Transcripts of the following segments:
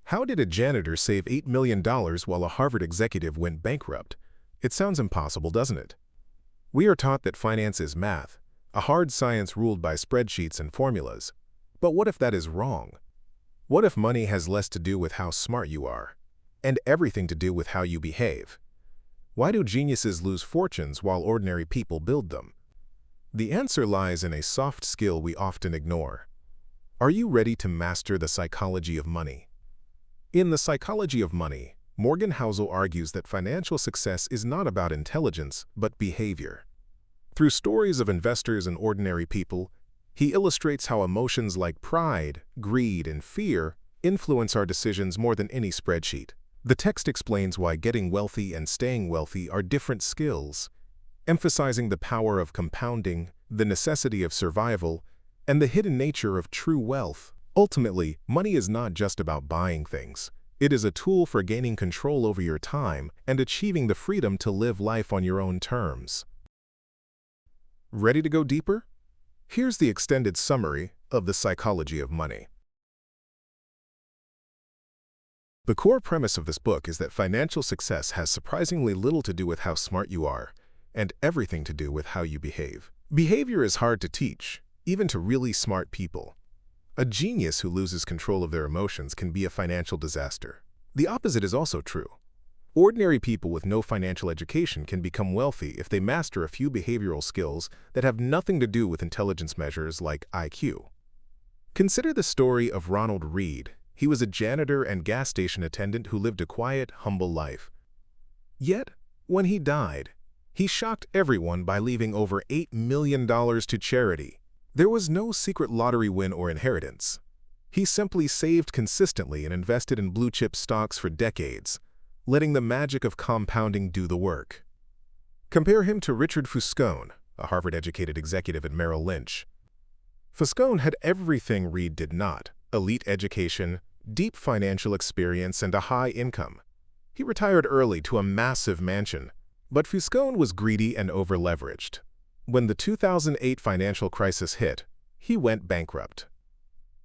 How did a janitor save $8 million while a Harvard executive went bankrupt? It sounds impossible, doesn't it? We are taught that finance is math, a hard science ruled by spreadsheets and formulas. But what if that is wrong? What if money has less to do with how smart you are, and everything to do with how you behave? Why do geniuses lose fortunes while ordinary people build them? The answer lies in a soft skill we often ignore. Are you ready to master the psychology of money? In The Psychology of Money, Morgan Housel argues that financial success is not about intelligence, but behavior. Through stories of investors and ordinary people, he illustrates how emotions like pride, greed, and fear influence our decisions more than any spreadsheet. The text explains why getting wealthy and staying wealthy are different skills, emphasizing the power of compounding, the necessity of survival, and the hidden nature of true wealth. Ultimately, money is not just about buying things. It is a tool for gaining control over your time and achieving the freedom to live life on your own terms. Ready to go deeper? Here's the extended summary of The Psychology of Money. The core premise of this book is that financial success has surprisingly little to do with how smart you are, and everything to do with how you behave. Behavior is hard to teach, even to really smart people. A genius who loses control of their emotions can be a financial disaster. The opposite is also true. Ordinary people with no financial education can become wealthy if they master a few behavioral skills that have nothing to do with intelligence measures like IQ. Consider the story of Ronald Read. He was a janitor and gas station attendant who lived a quiet, humble life. Yet, when he died, he shocked everyone by leaving over $8 million to charity. There was no secret lottery win or inheritance. He simply saved consistently and invested in blue-chip stocks for decades, letting the magic of compounding do the work. Compare him to Richard Fuscone, a Harvard-educated executive at Merrill Lynch. Fuscone had everything Read did not: elite education, deep financial experience, and a high income. He retired early to a massive mansion, but Fuscone was greedy and over-leveraged. When the 2008 financial crisis hit, he went bankrupt.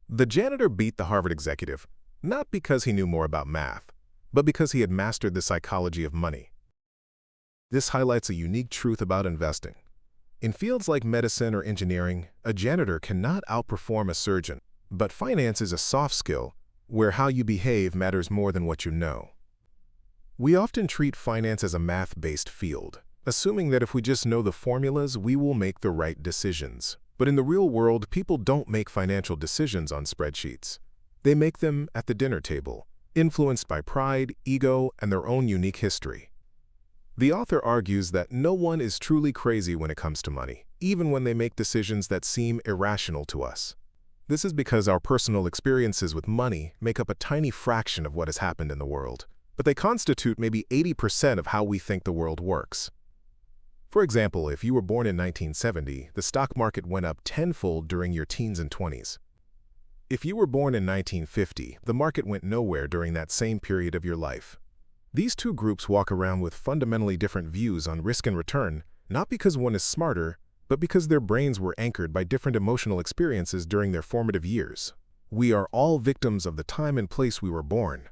The janitor beat the Harvard executive, not because he knew more about math, but because he had mastered the psychology of money. This highlights a unique truth about investing. In fields like medicine or engineering, a janitor cannot outperform a surgeon, but finance is a soft skill where how you behave matters more than what you know. We often treat finance as a math-based field, assuming that if we just know the formulas, we will make the right decisions. But in the real world, people don't make financial decisions on spreadsheets. They make them at the dinner table, influenced by pride, ego, and their own unique history. The author argues that no one is truly crazy when it comes to money, even when they make decisions that seem irrational to us. This is because our personal experiences with money make up a tiny fraction of what has happened in the world, but they constitute maybe 80% of how we think the world works. For example, if you were born in 1970, the stock market went up tenfold during your teens and 20s. If you were born in 1950, the market went nowhere during that same period of your life. These two groups walk around with fundamentally different views on risk and return, not because one is smarter, but because their brains were anchored by different emotional experiences during their formative years. We are all victims of the time and place we were born.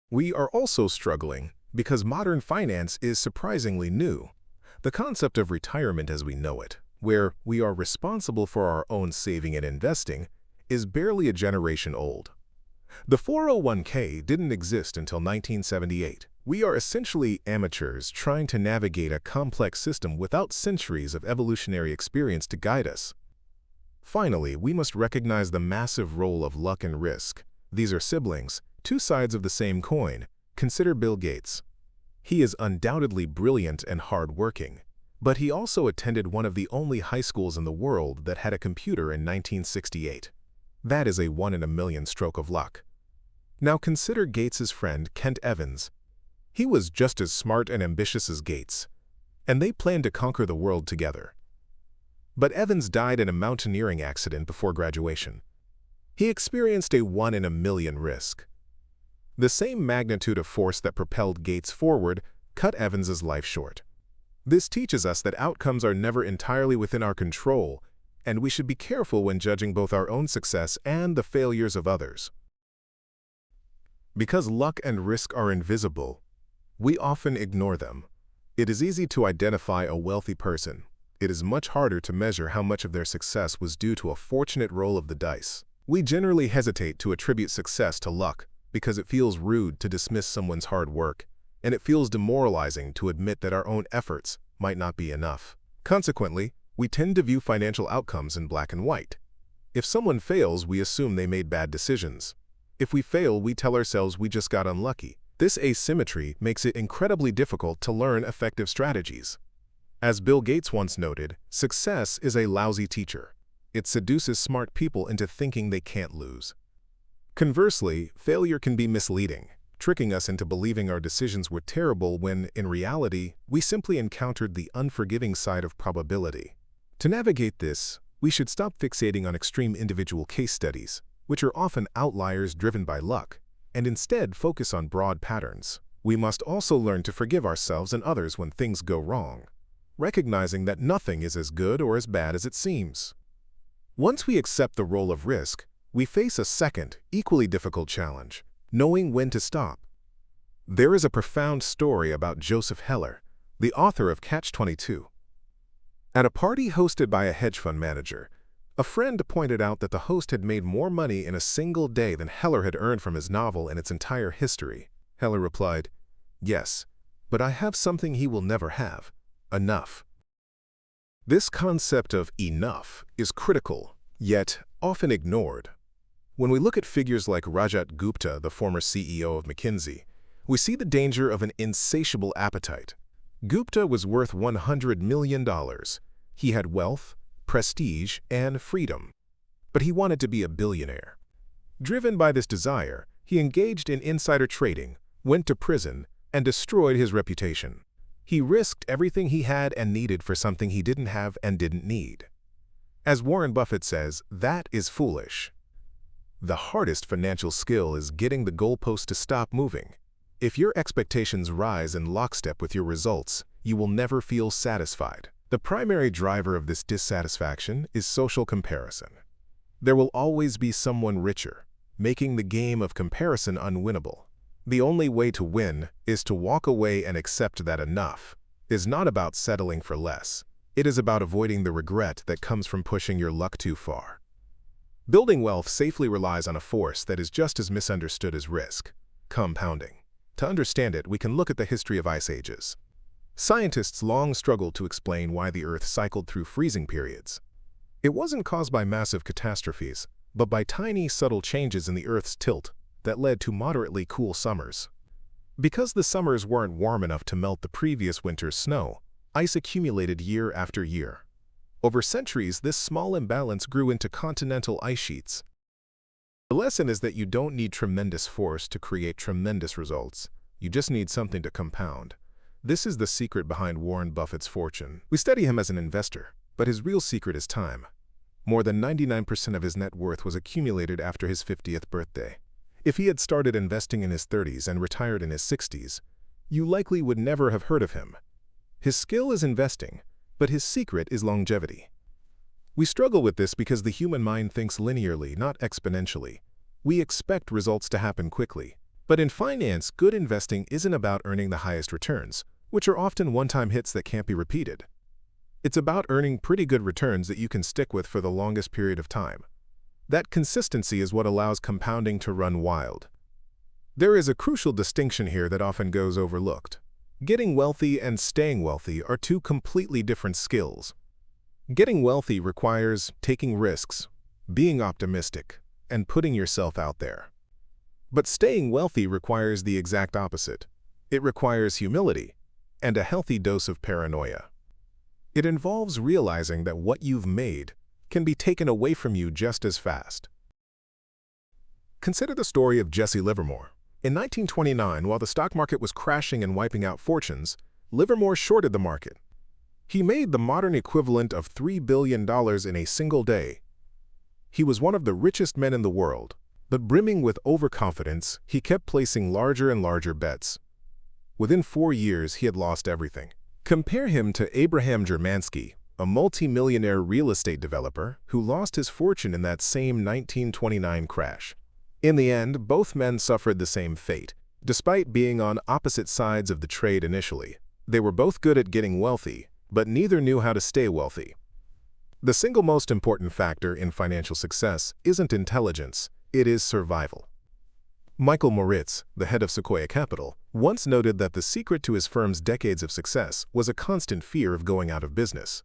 We are also struggling because modern finance is surprisingly new. The concept of retirement as we know it, where we are responsible for our own saving and investing, is barely a generation old. The 401k didn't exist until 1978. We are essentially amateurs trying to navigate a complex system without centuries of evolutionary experience to guide us. Finally, we must recognize the massive role of luck and risk. These are siblings, two sides of the same coin. Consider Bill Gates. He is undoubtedly brilliant and hard-working, but he also attended one of the only high schools in the world that had a computer in 1968. That is a 1 in a million stroke of luck. Now consider Gates's friend Kent Evans. He was just as smart and ambitious as Gates, and they planned to conquer the world together. But Evans died in a mountaineering accident before graduation. He experienced a 1 in a million risk. The same magnitude of force that propelled Gates forward cut Evans's life short. This teaches us that outcomes are never entirely within our control, and we should be careful when judging both our own success and the failures of others. Because luck and risk are invisible, we often ignore them. It is easy to identify a wealthy person. It is much harder to measure how much of their success was due to a fortunate roll of the dice. We generally hesitate to attribute success to luck because it feels rude to dismiss someone's hard work, and it feels demoralizing to admit that our own efforts might not be enough. Consequently, we tend to view financial outcomes in black and white. If someone fails, we assume they made bad decisions. If we fail, we tell ourselves we just got unlucky. This asymmetry makes it incredibly difficult to learn effective strategies. As Bill Gates once noted, success is a lousy teacher. It seduces smart people into thinking they can't lose. Conversely, failure can be misleading, tricking us into believing our decisions were terrible when, in reality, we simply encountered the unforgiving side of probability. To navigate this, we should stop fixating on extreme individual case studies, which are often outliers driven by luck, and instead focus on broad patterns. We must also learn to forgive ourselves and others when things go wrong, recognizing that nothing is as good or as bad as it seems. Once we accept the role of risk, we face a second, equally difficult challenge: knowing when to stop. There is a profound story about Joseph Heller, the author of Catch-22. At a party hosted by a hedge fund manager, a friend pointed out that the host had made more money in a single day than Heller had earned from his novel in its entire history. Heller replied, "Yes, but I have something he will never have: enough." This concept of enough is critical, yet often ignored. When we look at figures like Rajat Gupta, the former CEO of McKinsey, we see the danger of an insatiable appetite. Gupta was worth $100 million. He had wealth, prestige, and freedom. But he wanted to be a billionaire. Driven by this desire, he engaged in insider trading, went to prison, and destroyed his reputation. He risked everything he had and needed for something he didn't have and didn't need. As Warren Buffett says, that is foolish. The hardest financial skill is getting the goalpost to stop moving. If your expectations rise in lockstep with your results, you will never feel satisfied. The primary driver of this dissatisfaction is social comparison. There will always be someone richer, making the game of comparison unwinnable. The only way to win is to walk away and accept that enough is not about settling for less. It is about avoiding the regret that comes from pushing your luck too far. Building wealth safely relies on a force that is just as misunderstood as risk: compounding. To understand it, we can look at the history of ice ages. Scientists long struggled to explain why the Earth cycled through freezing periods. It wasn't caused by massive catastrophes, but by tiny, subtle changes in the Earth's tilt that led to moderately cool summers. Because the summers weren't warm enough to melt the previous winter's snow, ice accumulated year after year. Over centuries, this small imbalance grew into continental ice sheets. The lesson is that you don't need tremendous force to create tremendous results. You just need something to compound. This is the secret behind Warren Buffett's fortune. We study him as an investor, but his real secret is time. More than 99% of his net worth was accumulated after his 50th birthday. If he had started investing in his 30s and retired in his 60s, you likely would never have heard of him. His skill is investing, but his secret is longevity. We struggle with this because the human mind thinks linearly, not exponentially. We expect results to happen quickly. But in finance, good investing isn't about earning the highest returns, which are often one-time hits that can't be repeated. It's about earning pretty good returns that you can stick with for the longest period of time. That consistency is what allows compounding to run wild. There is a crucial distinction here that often goes overlooked. Getting wealthy and staying wealthy are two completely different skills. Getting wealthy requires taking risks, being optimistic, and putting yourself out there. But staying wealthy requires the exact opposite. It requires humility and a healthy dose of paranoia. It involves realizing that what you've made can be taken away from you just as fast. Consider the story of Jesse Livermore. In 1929, while the stock market was crashing and wiping out fortunes, Livermore shorted the market. He made the modern equivalent of $3 billion in a single day. He was one of the richest men in the world, but brimming with overconfidence, he kept placing larger and larger bets. Within 4 years, he had lost everything. Compare him to Abraham Germansky, a multi-millionaire real estate developer who lost his fortune in that same 1929 crash. In the end, both men suffered the same fate. Despite being on opposite sides of the trade initially, they were both good at getting wealthy, but neither knew how to stay wealthy. The single most important factor in financial success isn't intelligence, it is survival. Michael Moritz, the head of Sequoia Capital, once noted that the secret to his firm's decades of success was a constant fear of going out of business.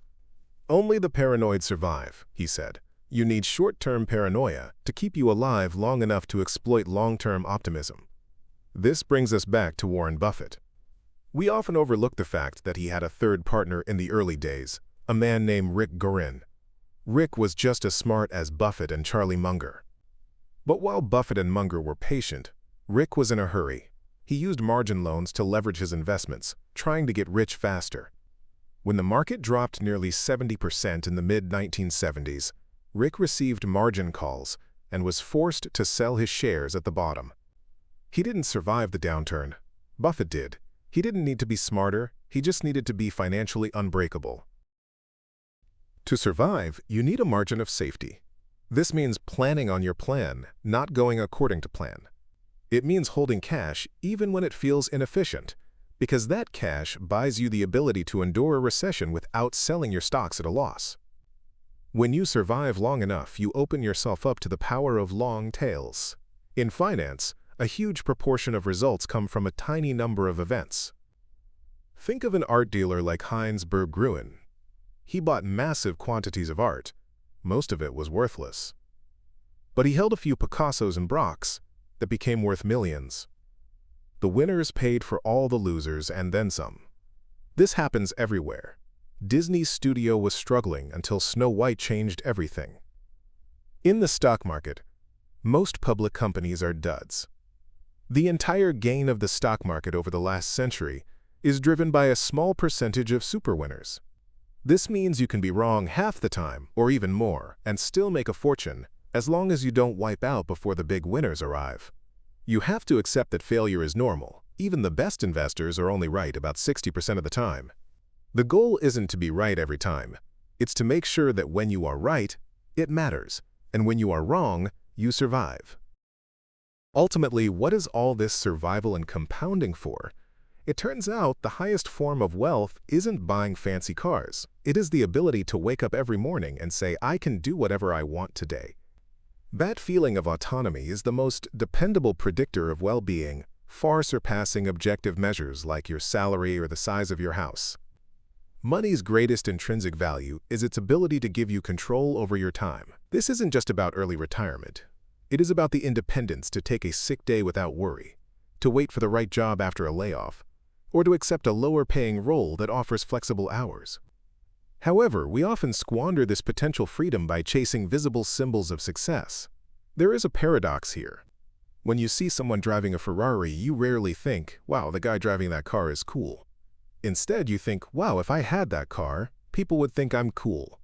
"Only the paranoid survive," he said. "You need short-term paranoia to keep you alive long enough to exploit long-term optimism." This brings us back to Warren Buffett. We often overlook the fact that he had a third partner in the early days, a man named Rick Guerin. Rick was just as smart as Buffett and Charlie Munger. But while Buffett and Munger were patient, Rick was in a hurry. He used margin loans to leverage his investments, trying to get rich faster. When the market dropped nearly 70% in the mid-1970s, Rick received margin calls and was forced to sell his shares at the bottom. He didn't survive the downturn. Buffett did. He didn't need to be smarter, he just needed to be financially unbreakable. To survive, you need a margin of safety. This means planning on your plan, not going according to plan. It means holding cash even when it feels inefficient, because that cash buys you the ability to endure a recession without selling your stocks at a loss. When you survive long enough, you open yourself up to the power of long tails. In finance, a huge proportion of results come from a tiny number of events. Think of an art dealer like Heinz Berggruen. He bought massive quantities of art. Most of it was worthless. But he held a few Picassos and Brocks that became worth millions. The winners paid for all the losers and then some. This happens everywhere. Disney's studio was struggling until Snow White changed everything. In the stock market, most public companies are duds. The entire gain of the stock market over the last century is driven by a small percentage of super winners. This means you can be wrong half the time, or even more, and still make a fortune, as long as you don't wipe out before the big winners arrive. You have to accept that failure is normal. Even the best investors are only right about 60% of the time. The goal isn't to be right every time. It's to make sure that when you are right, it matters, and when you are wrong, you survive. Ultimately, what is all this survival and compounding for? It turns out the highest form of wealth isn't buying fancy cars. It is the ability to wake up every morning and say, "I can do whatever I want today." That feeling of autonomy is the most dependable predictor of well-being, far surpassing objective measures like your salary or the size of your house. Money's greatest intrinsic value is its ability to give you control over your time. This isn't just about early retirement. It is about the independence to take a sick day without worry, to wait for the right job after a layoff, or to accept a lower-paying role that offers flexible hours. However, we often squander this potential freedom by chasing visible symbols of success. There is a paradox here. When you see someone driving a Ferrari, you rarely think, "Wow, the guy driving that car is cool." Instead, you think, "Wow, if I had that car, people would think I'm cool."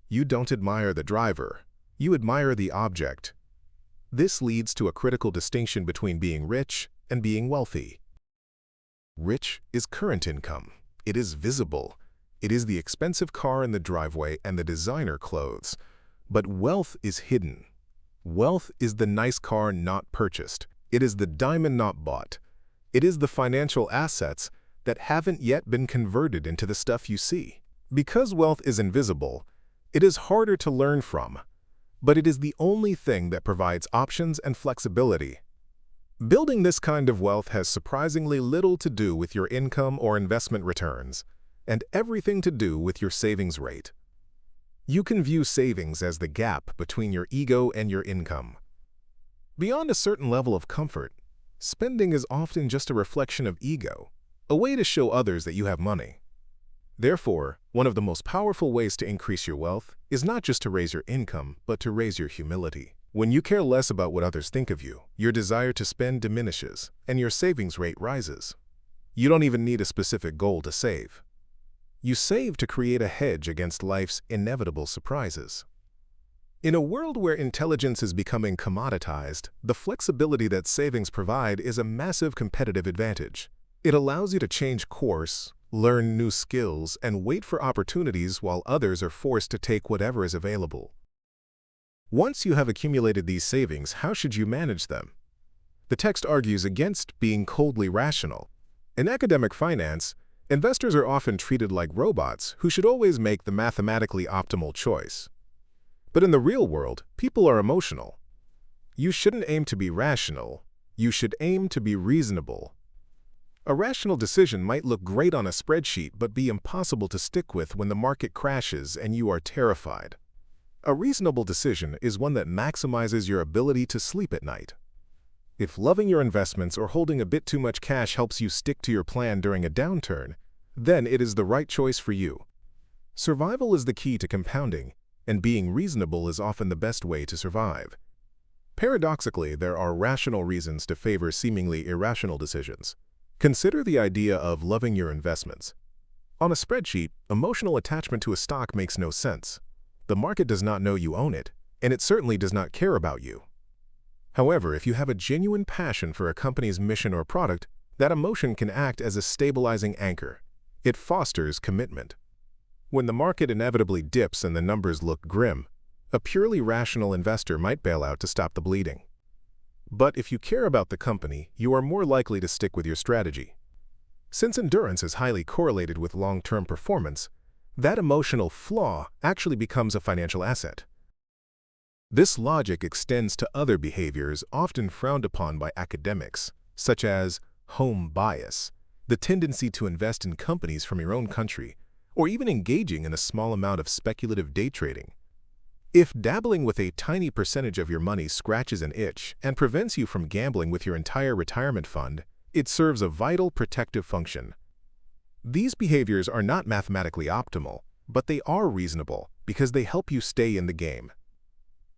You don't admire the driver. You admire the object. This leads to a critical distinction between being rich and being wealthy. Rich is current income. It is visible. It is the expensive car in the driveway and the designer clothes. But wealth is hidden. Wealth is the nice car not purchased. It is the diamond not bought. It is the financial assets that haven't yet been converted into the stuff you see. Because wealth is invisible, it is harder to learn from, but it is the only thing that provides options and flexibility. Building this kind of wealth has surprisingly little to do with your income or investment returns, and everything to do with your savings rate. You can view savings as the gap between your ego and your income. Beyond a certain level of comfort, spending is often just a reflection of ego, a way to show others that you have money. Therefore, one of the most powerful ways to increase your wealth is not just to raise your income, but to raise your humility. When you care less about what others think of you, your desire to spend diminishes, and your savings rate rises. You don't even need a specific goal to save. You save to create a hedge against life's inevitable surprises. In a world where intelligence is becoming commoditized, the flexibility that savings provide is a massive competitive advantage. It allows you to change course, learn new skills, and wait for opportunities while others are forced to take whatever is available. Once you have accumulated these savings, how should you manage them? The text argues against being coldly rational. In academic finance, investors are often treated like robots who should always make the mathematically optimal choice. But in the real world, people are emotional. You shouldn't aim to be rational. You should aim to be reasonable. A rational decision might look great on a spreadsheet but be impossible to stick with when the market crashes and you are terrified. A reasonable decision is one that maximizes your ability to sleep at night. If loving your investments or holding a bit too much cash helps you stick to your plan during a downturn, then it is the right choice for you. Survival is the key to compounding, and being reasonable is often the best way to survive. Paradoxically, there are rational reasons to favor seemingly irrational decisions. Consider the idea of loving your investments. On a spreadsheet, emotional attachment to a stock makes no sense. The market does not know you own it, and it certainly does not care about you. However, if you have a genuine passion for a company's mission or product, that emotion can act as a stabilizing anchor. It fosters commitment. When the market inevitably dips and the numbers look grim, a purely rational investor might bail out to stop the bleeding. But if you care about the company, you are more likely to stick with your strategy. Since endurance is highly correlated with long-term performance, that emotional flaw actually becomes a financial asset. This logic extends to other behaviors often frowned upon by academics, such as home bias, the tendency to invest in companies from your own country, or even engaging in a small amount of speculative day trading. If dabbling with a tiny percentage of your money scratches an itch and prevents you from gambling with your entire retirement fund, it serves a vital protective function. These behaviors are not mathematically optimal, but they are reasonable because they help you stay in the game.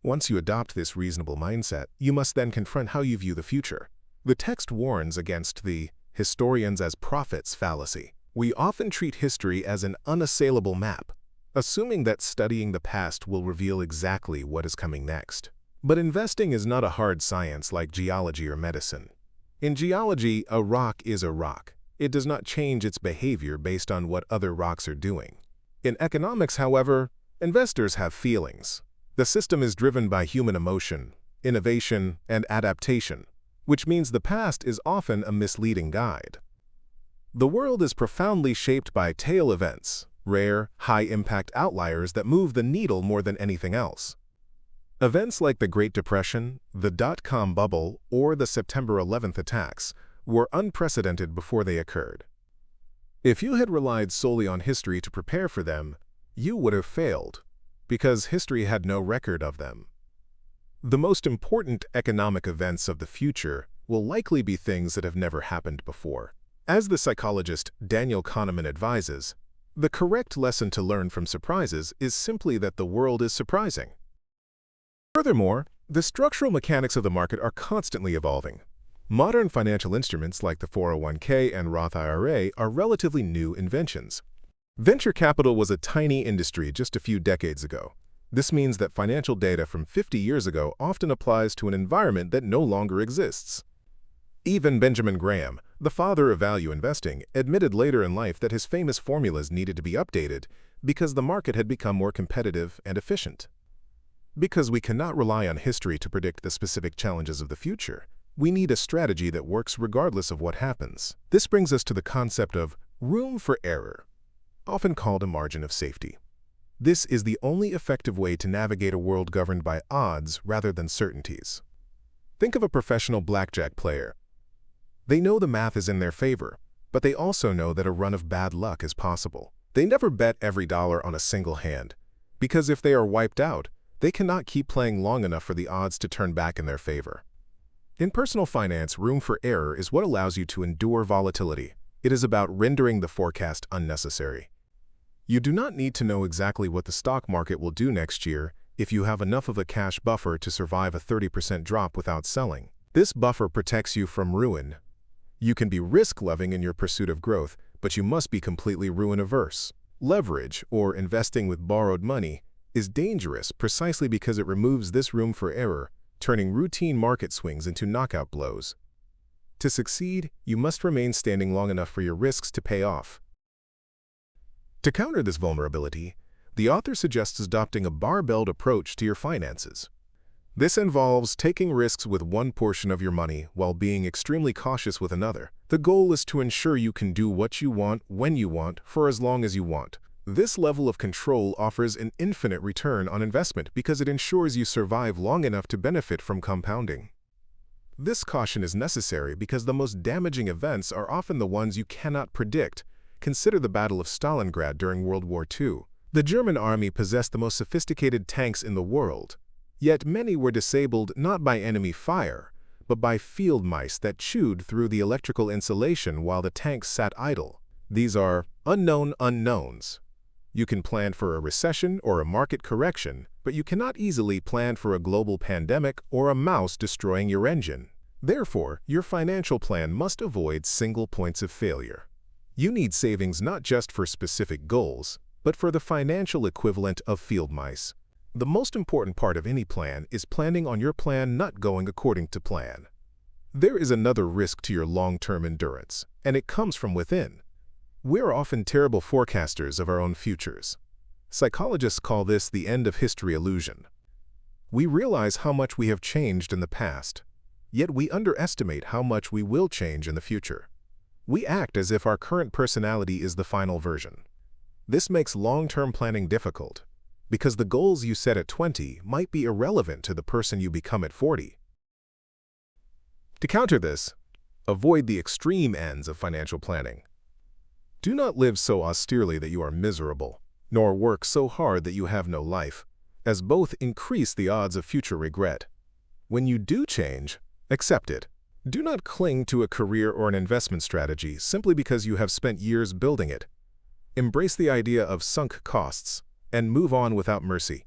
Once you adopt this reasonable mindset, you must then confront how you view the future. The text warns against the historians as prophets fallacy. We often treat history as an unassailable map, assuming that studying the past will reveal exactly what is coming next. But investing is not a hard science like geology or medicine. In geology, a rock is a rock. It does not change its behavior based on what other rocks are doing. In economics, however, investors have feelings. The system is driven by human emotion, innovation, and adaptation, which means the past is often a misleading guide. The world is profoundly shaped by tail events, rare, high-impact outliers that move the needle more than anything else. Events like the Great Depression, the dot-com bubble, or the September 11th attacks were unprecedented before they occurred. If you had relied solely on history to prepare for them, you would have failed, because history had no record of them. The most important economic events of the future will likely be things that have never happened before. As the psychologist Daniel Kahneman advises, the correct lesson to learn from surprises is simply that the world is surprising. Furthermore, the structural mechanics of the market are constantly evolving. Modern financial instruments like the 401k and Roth IRA are relatively new inventions. Venture capital was a tiny industry just a few decades ago. This means that financial data from 50 years ago often applies to an environment that no longer exists. Even Benjamin Graham, the father of value investing, admitted later in life that his famous formulas needed to be updated because the market had become more competitive and efficient. Because we cannot rely on history to predict the specific challenges of the future, we need a strategy that works regardless of what happens. This brings us to the concept of room for error, often called a margin of safety. This is the only effective way to navigate a world governed by odds rather than certainties. Think of a professional blackjack player. They know the math is in their favor, but they also know that a run of bad luck is possible. They never bet every dollar on a single hand, because if they are wiped out, they cannot keep playing long enough for the odds to turn back in their favor. In personal finance, room for error is what allows you to endure volatility. It is about rendering the forecast unnecessary. You do not need to know exactly what the stock market will do next year if you have enough of a cash buffer to survive a 30% drop without selling. This buffer protects you from ruin. You can be risk-loving in your pursuit of growth, but you must be completely ruin-averse. Leverage, or investing with borrowed money, is dangerous precisely because it removes this room for error, turning routine market swings into knockout blows. To succeed, you must remain standing long enough for your risks to pay off. To counter this vulnerability, the author suggests adopting a barbelled approach to your finances. This involves taking risks with one portion of your money while being extremely cautious with another. The goal is to ensure you can do what you want, when you want, for as long as you want. This level of control offers an infinite return on investment because it ensures you survive long enough to benefit from compounding. This caution is necessary because the most damaging events are often the ones you cannot predict. Consider the Battle of Stalingrad during World War II. The German army possessed the most sophisticated tanks in the world, yet many were disabled not by enemy fire, but by field mice that chewed through the electrical insulation while the tanks sat idle. These are unknown unknowns. You can plan for a recession or a market correction, but you cannot easily plan for a global pandemic or a mouse destroying your engine. Therefore, your financial plan must avoid single points of failure. You need savings not just for specific goals, but for the financial equivalent of field mice. The most important part of any plan is planning on your plan not going according to plan. There is another risk to your long-term endurance, and it comes from within. We're often terrible forecasters of our own futures. Psychologists call this the end of history illusion. We realize how much we have changed in the past, yet we underestimate how much we will change in the future. We act as if our current personality is the final version. This makes long-term planning difficult, because the goals you set at 20 might be irrelevant to the person you become at 40. To counter this, avoid the extreme ends of financial planning. Do not live so austerely that you are miserable, nor work so hard that you have no life, as both increase the odds of future regret. When you do change, accept it. Do not cling to a career or an investment strategy simply because you have spent years building it. Embrace the idea of sunk costs and move on without mercy.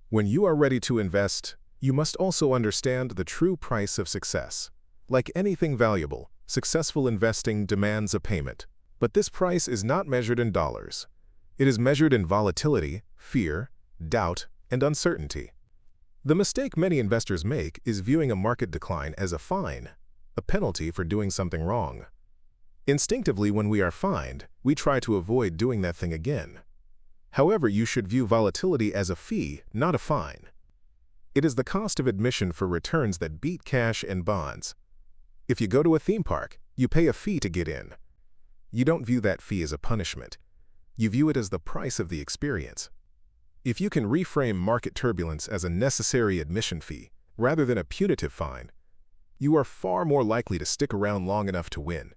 When you are ready to invest, you must also understand the true price of success. Like anything valuable, successful investing demands a payment. But this price is not measured in dollars. It is measured in volatility, fear, doubt, and uncertainty. The mistake many investors make is viewing a market decline as a fine, a penalty for doing something wrong. Instinctively, when we are fined, we try to avoid doing that thing again. However, you should view volatility as a fee, not a fine. It is the cost of admission for returns that beat cash and bonds. If you go to a theme park, you pay a fee to get in. You don't view that fee as a punishment. You view it as the price of the experience. If you can reframe market turbulence as a necessary admission fee, rather than a punitive fine, you are far more likely to stick around long enough to win.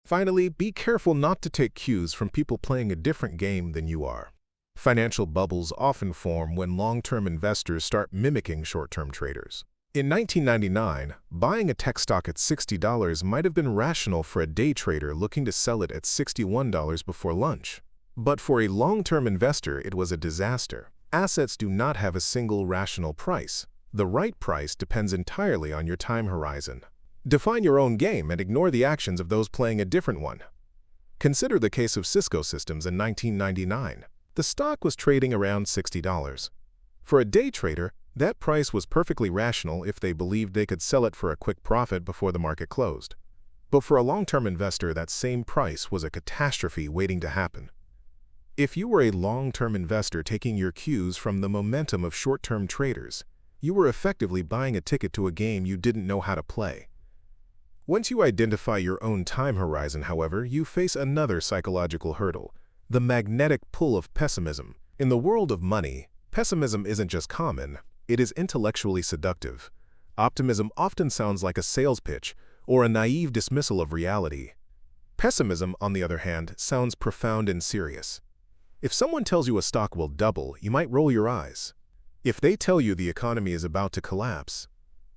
Finally, be careful not to take cues from people playing a different game than you are. Financial bubbles often form when long-term investors start mimicking short-term traders. In 1999, buying a tech stock at $60 might have been rational for a day trader looking to sell it at $61 before lunch. But for a long-term investor, it was a disaster. Assets do not have a single rational price. The right price depends entirely on your time horizon. Define your own game and ignore the actions of those playing a different one. Consider the case of Cisco Systems in 1999. The stock was trading around $60. For a day trader, that price was perfectly rational if they believed they could sell it for a quick profit before the market closed. But for a long-term investor, that same price was a catastrophe waiting to happen. If you were a long-term investor taking your cues from the momentum of short-term traders, you were effectively buying a ticket to a game you didn't know how to play. Once you identify your own time horizon, however, you face another psychological hurdle, the magnetic pull of pessimism. In the world of money, pessimism isn't just common, it is intellectually seductive. Optimism often sounds like a sales pitch or a naive dismissal of reality. Pessimism, on the other hand, sounds profound and serious. If someone tells you a stock will double, you might roll your eyes. If they tell you the economy is about to collapse,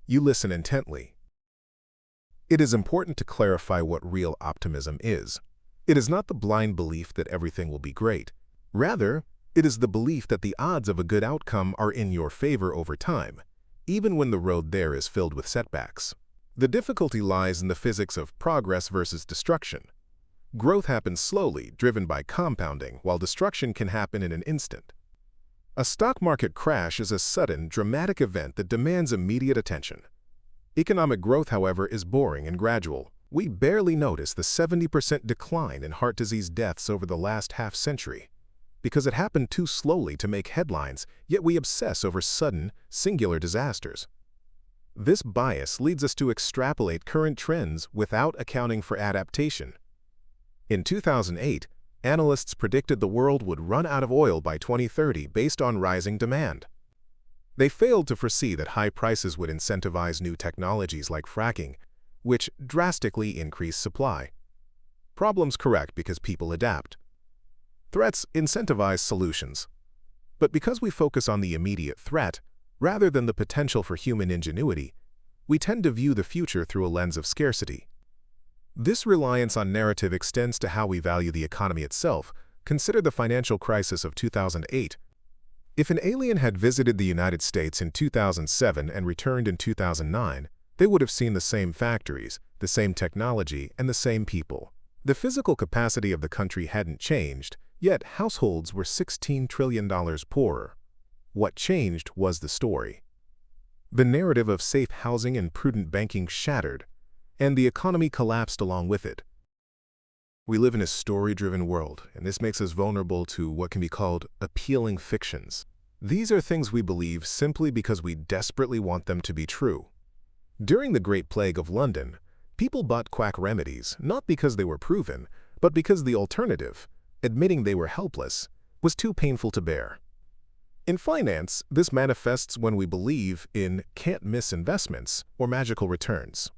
you listen intently. It is important to clarify what real optimism is. It is not the blind belief that everything will be great. Rather, it is the belief that the odds of a good outcome are in your favor over time, even when the road there is filled with setbacks. The difficulty lies in the physics of progress versus destruction. Growth happens slowly, driven by compounding, while destruction can happen in an instant. A stock market crash is a sudden, dramatic event that demands immediate attention. Economic growth, however, is boring and gradual. We barely notice the 70% decline in heart disease deaths over the last half-century, because it happened too slowly to make headlines, yet we obsess over sudden, singular disasters. This bias leads us to extrapolate current trends without accounting for adaptation. In 2008, analysts predicted the world would run out of oil by 2030 based on rising demand. They failed to foresee that high prices would incentivize new technologies like fracking, which drastically increase supply. Problems correct because people adapt. Threats incentivize solutions. But because we focus on the immediate threat, rather than the potential for human ingenuity, we tend to view the future through a lens of scarcity. This reliance on narrative extends to how we value the economy itself. Consider the financial crisis of 2008. If an alien had visited the United States in 2007 and returned in 2009, they would have seen the same factories, the same technology, and the same people. The physical capacity of the country hadn't changed, yet households were $16 trillion poorer. What changed was the story. The narrative of safe housing and prudent banking shattered, and the economy collapsed along with it. We live in a story-driven world, and this makes us vulnerable to what can be called appealing fictions. These are things we believe simply because we desperately want them to be true. During the Great Plague of London, people bought quack remedies not because they were proven, but because the alternative, admitting they were helpless, was too painful to bear. In finance, this manifests when we believe in can't-miss investments or magical returns.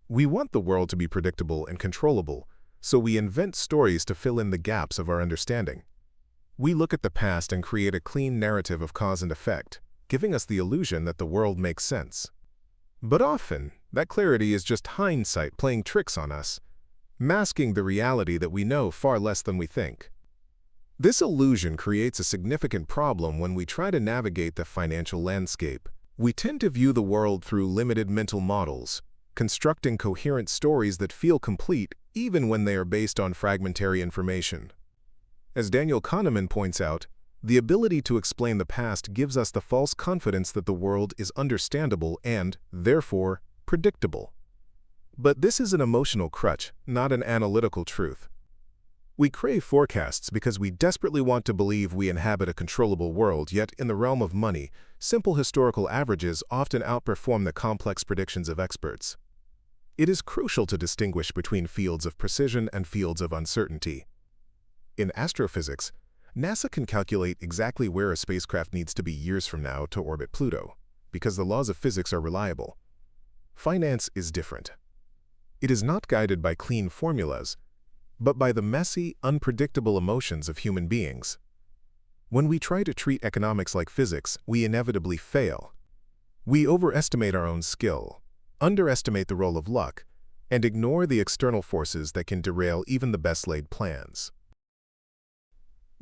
We want the world to be predictable and controllable, so we invent stories to fill in the gaps of our understanding. We look at the past and create a clean narrative of cause and effect, giving us the illusion that the world makes sense. But often, that clarity is just hindsight playing tricks on us, masking the reality that we know far less than we think. This illusion creates a significant problem when we try to navigate the financial landscape. We tend to view the world through limited mental models, constructing coherent stories that feel complete even when they are based on fragmentary information. As Daniel Kahneman points out, the ability to explain the past gives us the false confidence that the world is understandable and, therefore, predictable. But this is an emotional crutch, not an analytical truth. We crave forecasts because we desperately want to believe we inhabit a controllable world, yet in the realm of money, simple historical averages often outperform the complex predictions of experts. It is crucial to distinguish between fields of precision and fields of uncertainty. In astrophysics, NASA can calculate exactly where a spacecraft needs to be years from now to orbit Pluto, because the laws of physics are reliable. Finance is different. It is not guided by clean formulas, but by the messy, unpredictable emotions of human beings. When we try to treat economics like physics, we inevitably fail. We overestimate our own skill, underestimate the role of luck, and ignore the external forces that can derail even the best-laid plans.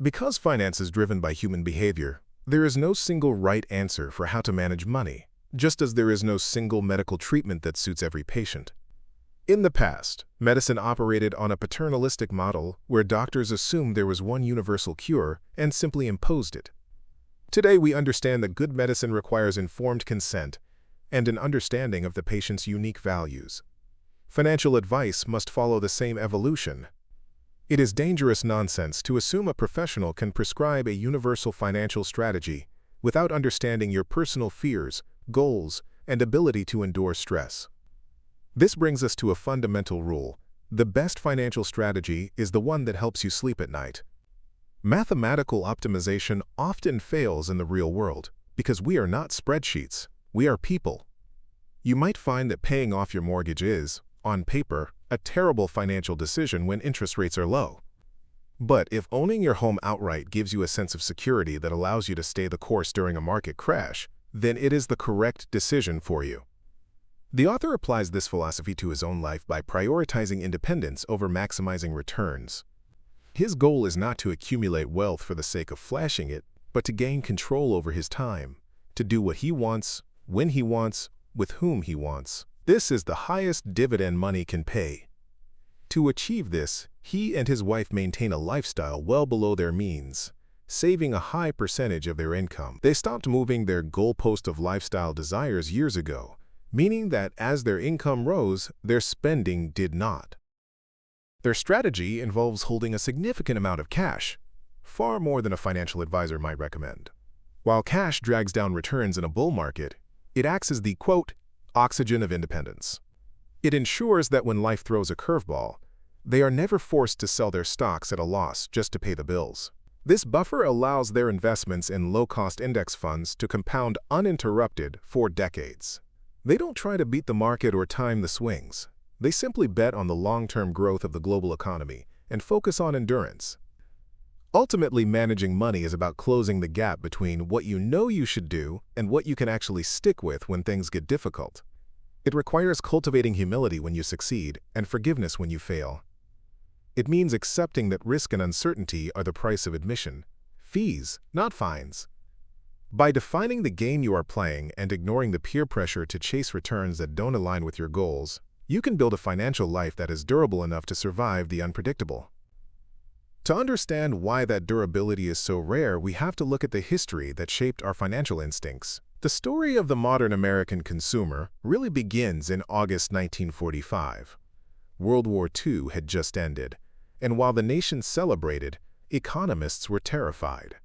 Because finance is driven by human behavior, there is no single right answer for how to manage money, just as there is no single medical treatment that suits every patient. In the past, medicine operated on a paternalistic model where doctors assumed there was one universal cure and simply imposed it. Today, we understand that good medicine requires informed consent and an understanding of the patient's unique values. Financial advice must follow the same evolution. It is dangerous nonsense to assume a professional can prescribe a universal financial strategy without understanding your personal fears, goals, and ability to endure stress. This brings us to a fundamental rule. The best financial strategy is the one that helps you sleep at night. Mathematical optimization often fails in the real world because we are not spreadsheets, we are people. You might find that paying off your mortgage is, on paper, a terrible financial decision when interest rates are low. But if owning your home outright gives you a sense of security that allows you to stay the course during a market crash, then it is the correct decision for you. The author applies this philosophy to his own life by prioritizing independence over maximizing returns. His goal is not to accumulate wealth for the sake of flashing it, but to gain control over his time, to do what he wants, when he wants, with whom he wants. This is the highest dividend money can pay. To achieve this, he and his wife maintain a lifestyle well below their means, saving a high percentage of their income. They stopped moving their goalpost of lifestyle desires years ago, meaning that as their income rose, their spending did not. Their strategy involves holding a significant amount of cash. far more than a financial advisor might recommend. While cash drags down returns in a bull market, it acts as the, quote, oxygen of independence. It ensures that when life throws a curveball, they are never forced to sell their stocks at a loss just to pay the bills. This buffer allows their investments in low-cost index funds to compound uninterrupted for decades. They don't try to beat the market or time the swings. They simply bet on the long-term growth of the global economy and focus on endurance. Ultimately, managing money is about closing the gap between what you know you should do and what you can actually stick with when things get difficult. It requires cultivating humility when you succeed and forgiveness when you fail. It means accepting that risk and uncertainty are the price of admission, fees, not fines. By defining the game you are playing and ignoring the peer pressure to chase returns that don't align with your goals, you can build a financial life that is durable enough to survive the unpredictable. To understand why that durability is so rare, we have to look at the history that shaped our financial instincts. The story of the modern American consumer really begins in August 1945. World War II had just ended, and while the nation celebrated, economists were terrified.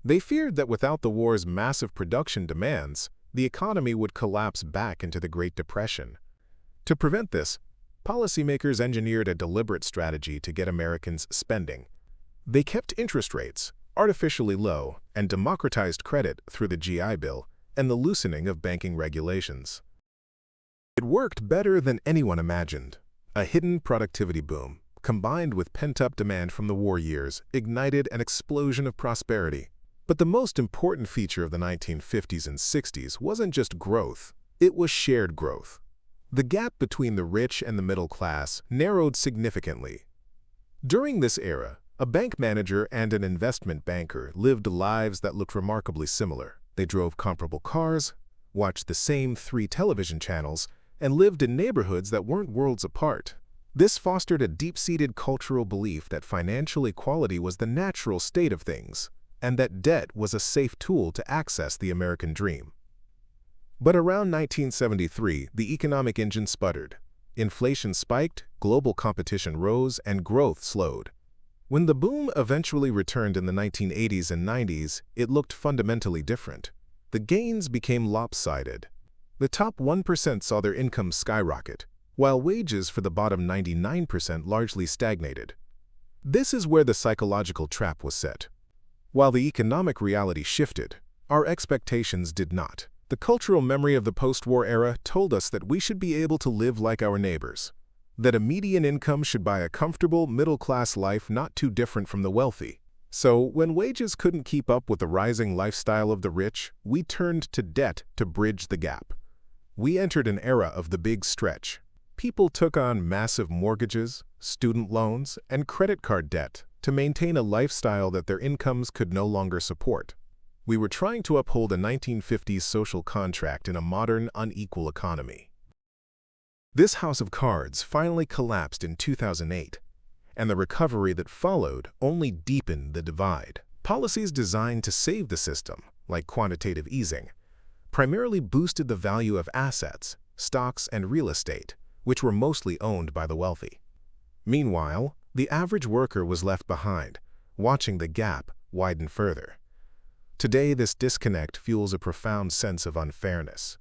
They feared that without the war's massive production demands, the economy would collapse back into the Great Depression. To prevent this, policymakers engineered a deliberate strategy to get Americans spending. They kept interest rates artificially low and democratized credit through the GI Bill and the loosening of banking regulations. It worked better than anyone imagined. A hidden productivity boom, combined with pent-up demand from the war years, ignited an explosion of prosperity. But the most important feature of the 1950s and 60s wasn't just growth, it was shared growth. The gap between the rich and the middle class narrowed significantly. During this era, a bank manager and an investment banker lived lives that looked remarkably similar. They drove comparable cars, watched the same 3 television channels, and lived in neighborhoods that weren't worlds apart. This fostered a deep-seated cultural belief that financial equality was the natural state of things, and that debt was a safe tool to access the American dream. But around 1973, the economic engine sputtered. Inflation spiked, global competition rose, and growth slowed. When the boom eventually returned in the 1980s and 90s, it looked fundamentally different. The gains became lopsided. The top 1% saw their incomes skyrocket, while wages for the bottom 99% largely stagnated. This is where the psychological trap was set. While the economic reality shifted, our expectations did not. The cultural memory of the post-war era told us that we should be able to live like our neighbors, that a median income should buy a comfortable, middle-class life not too different from the wealthy. So, when wages couldn't keep up with the rising lifestyle of the rich, we turned to debt to bridge the gap. We entered an era of the big stretch. People took on massive mortgages, student loans, and credit card debt to maintain a lifestyle that their incomes could no longer support. We were trying to uphold a 1950s social contract in a modern, unequal economy. This house of cards finally collapsed in 2008, and the recovery that followed only deepened the divide. Policies designed to save the system, like quantitative easing, primarily boosted the value of assets, stocks, and real estate, which were mostly owned by the wealthy. Meanwhile, the average worker was left behind, watching the gap widen further. Today, this disconnect fuels a profound sense of unfairness.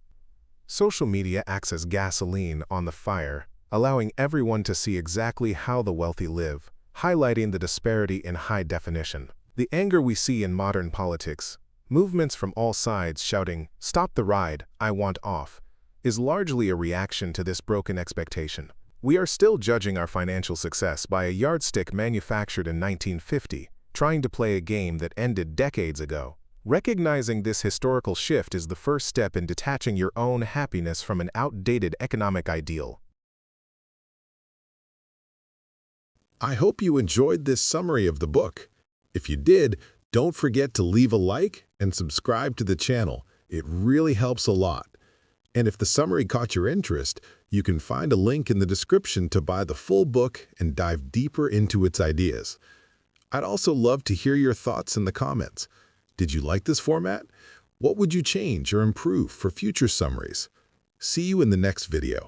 Social media acts as gasoline on the fire, allowing everyone to see exactly how the wealthy live, highlighting the disparity in high definition. The anger we see in modern politics, movements from all sides shouting, "Stop the ride, I want off," is largely a reaction to this broken expectation. We are still judging our financial success by a yardstick manufactured in 1950, trying to play a game that ended decades ago. Recognizing this historical shift is the first step in detaching your own happiness from an outdated economic ideal. I hope you enjoyed this summary of the book. If you did, don't forget to leave a like and subscribe to the channel. It really helps a lot. And if the summary caught your interest, you can find a link in the description to buy the full book and dive deeper into its ideas. I'd also love to hear your thoughts in the comments. Did you like this format? What would you change or improve for future summaries? See you in the next video.